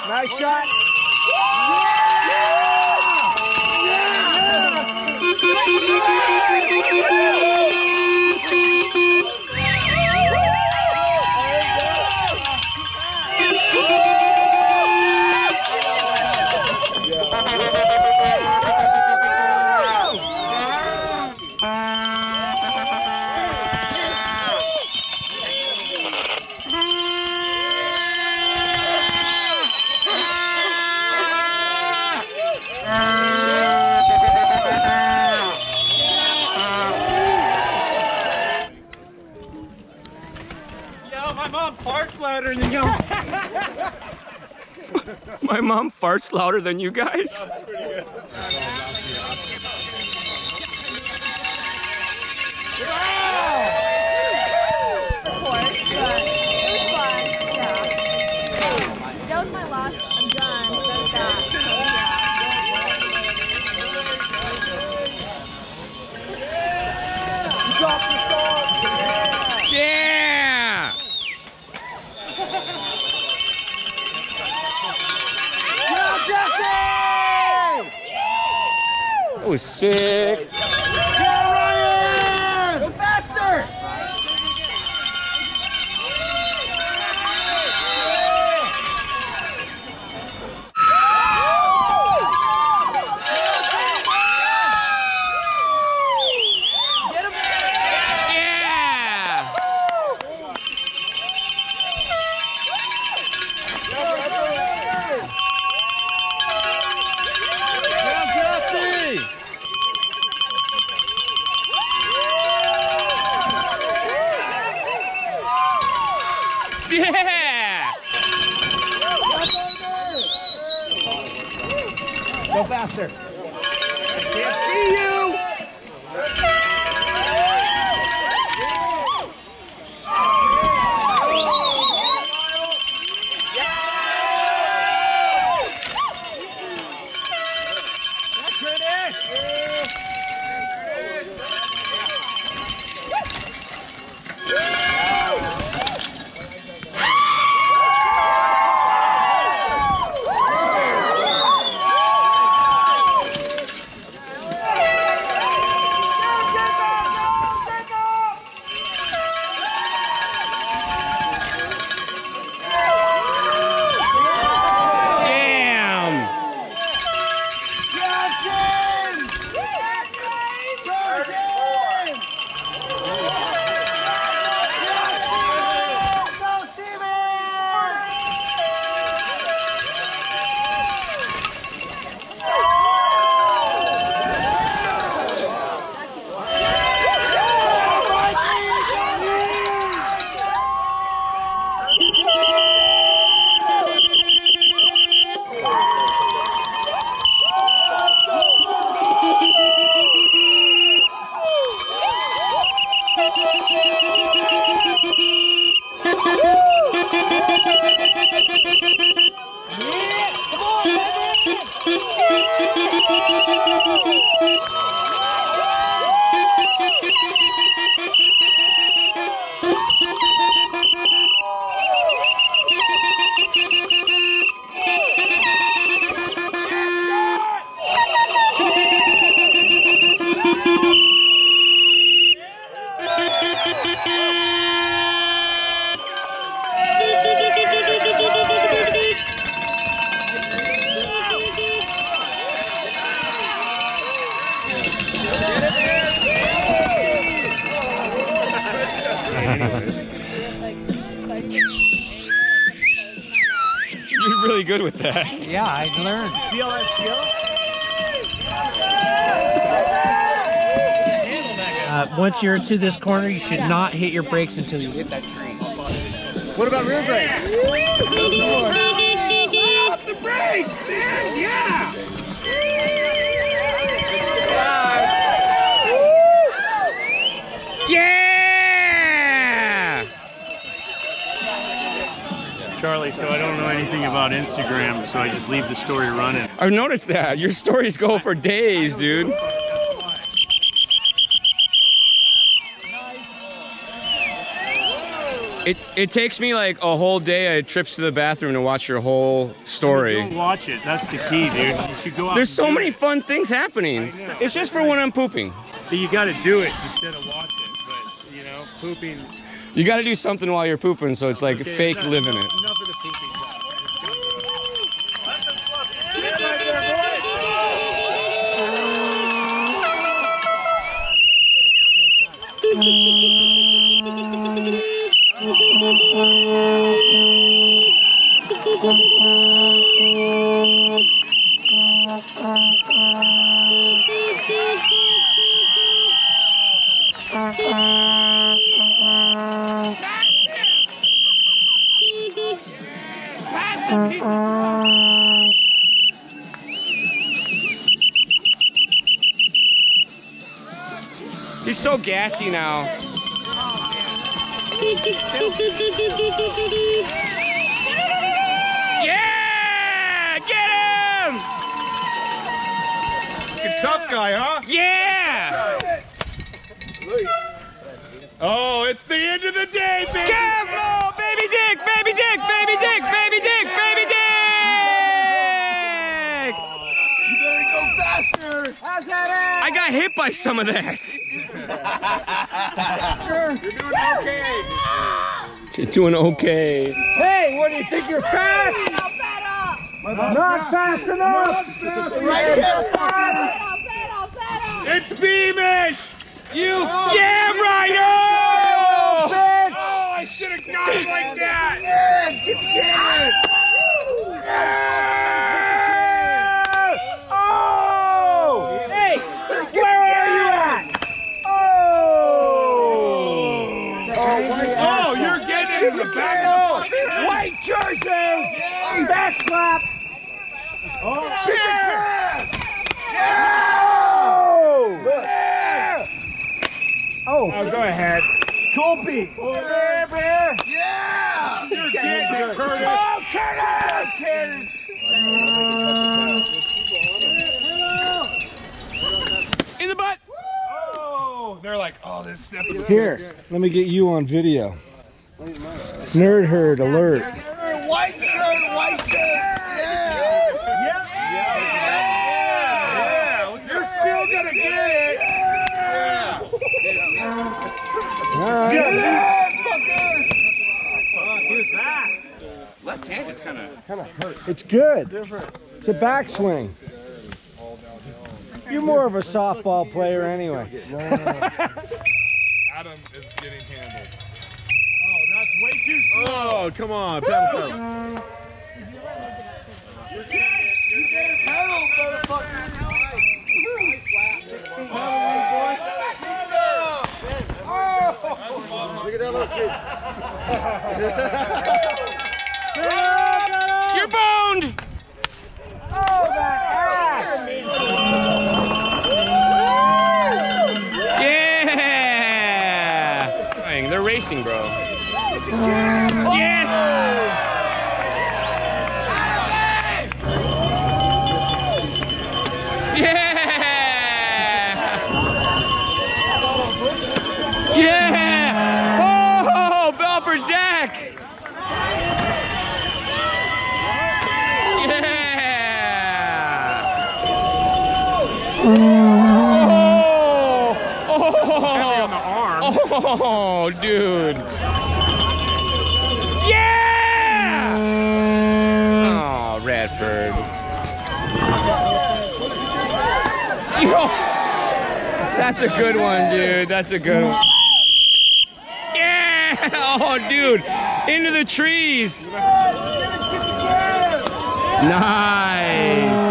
Nice shot. My mom farts louder than you guys. That's pretty good. That was my last. I'm done. That's that. Yeah! That was sick. Go faster! Go faster. Can't see you. You're really good with that. Yeah, I learned. Feel that skill? Once you're into this corner, you should not hit your brakes until you hit that tree. What about rear brakes? Off the brakes, man! Yeah! Yeah! Charlie, so I don't know anything about Instagram, so I just leave the story running. I've noticed that. Your stories go for days, dude. It takes me like a whole day of trips to the bathroom to watch your whole story. Don't watch it. That's the key, dude. You should go out. There's so and do many it. fun things happening. It's just for when I'm pooping. But you got to do it instead of watch it. But you know, pooping. You got to do something while you're pooping, so it's like Okay, fake enough- living it. Enough of the pooping talk. He's so gassy now. Yeah! Get him! Fucking tough guy, huh? Yeah! Oh, it's the end of the day, baby! Careful! Baby dick! Baby dick! Baby dick! Baby dick! Baby dick! You better go faster! How's that? I got hit by some of that. You're doing okay. You're doing okay. Hey, what do you think? You're fast? Not fast enough! Right here, It's Beamish! You Yeah, Rhino! bitch! Oh, I should have got it like that! Oh! Hey, where are you at? Oh, you're getting in the back of the white jersey! Backslap! Oh, yeah! Oh, go ahead. Colby! Over there! Yeah! You're getting it, Curtis! Oh, Curtis! In the butt! Oh, they're like, oh, this step. Here, let me get you on video. Nerd herd alert. White shirt, white shirt! Yeah! Yeah! You're still gonna get it! Yeah! All right. Left hand, it's kind of... It's good. It's a backswing. You're more of a softball player anyway. Adam is getting handled. Oh, that's way too slow. Oh, come on. Pedal. You get it. Pedal, motherfucker. Look at that little kid. You're boned! Yeah! They're racing, bro. Yeah! Yeah! Yeah! Oh, bumper deck! Oh, dude. Yeah! Oh, Radford. Yo, that's a good one, dude. That's a good one. Yeah! Oh, dude. Into the trees. Nice.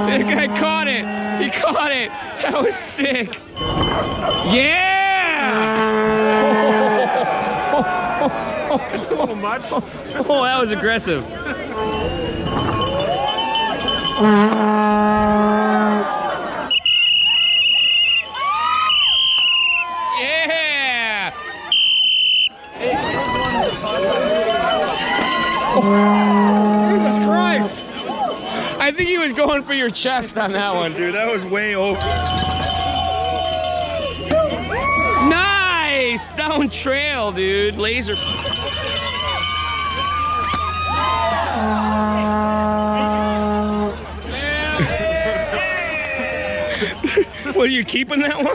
That guy caught it. He caught it. That was sick. Yeah! It's a little much. Oh, that was aggressive. Yeah! Jesus Christ! I think he was going for your chest on that one, dude. That was way over. Nice! Down trail, dude. Laser. What, are you keeping that one?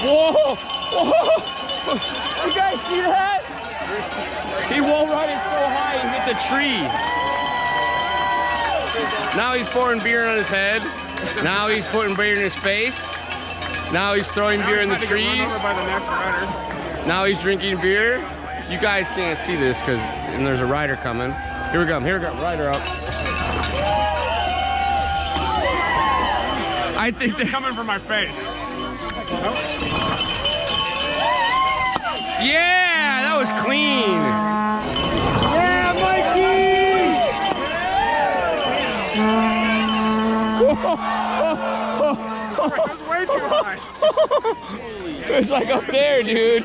Whoa! Whoa! You guys see that? He won't ride it so high and hit the tree. Now he's pouring beer on his head. Now he's putting beer in his face. Now he's throwing beer in the trees. Now he's drinking beer. You guys can't see this because there's a rider coming. Here we go. Here we go. Rider up. I think they're coming for my face. Yeah, that was clean. Yeah, Mikey! That's way too high. It's like up there, dude.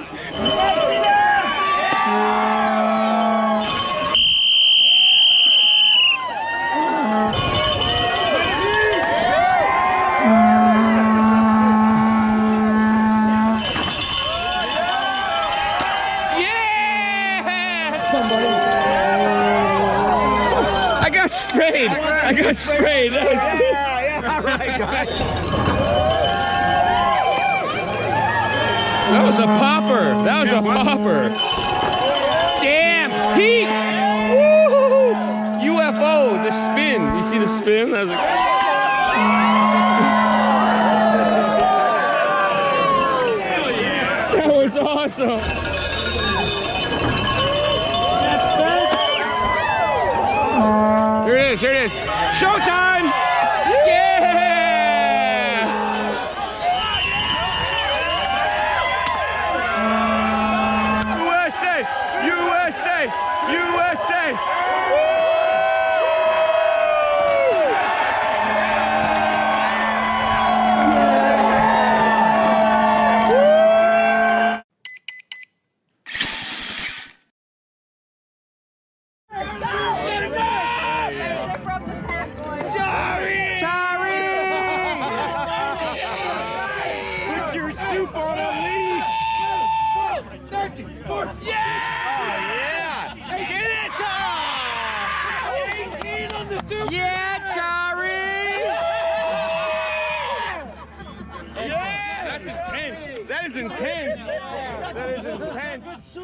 I got sprayed. That was cool. Yeah, all right, guys. That was a popper. That was a popper. Damn, peak. Woo! UFO, the spin. You see the spin? That was that was awesome. Here it is, here it is. Showtime! Yeah! USA! USA! USA! That is intense. That is intense.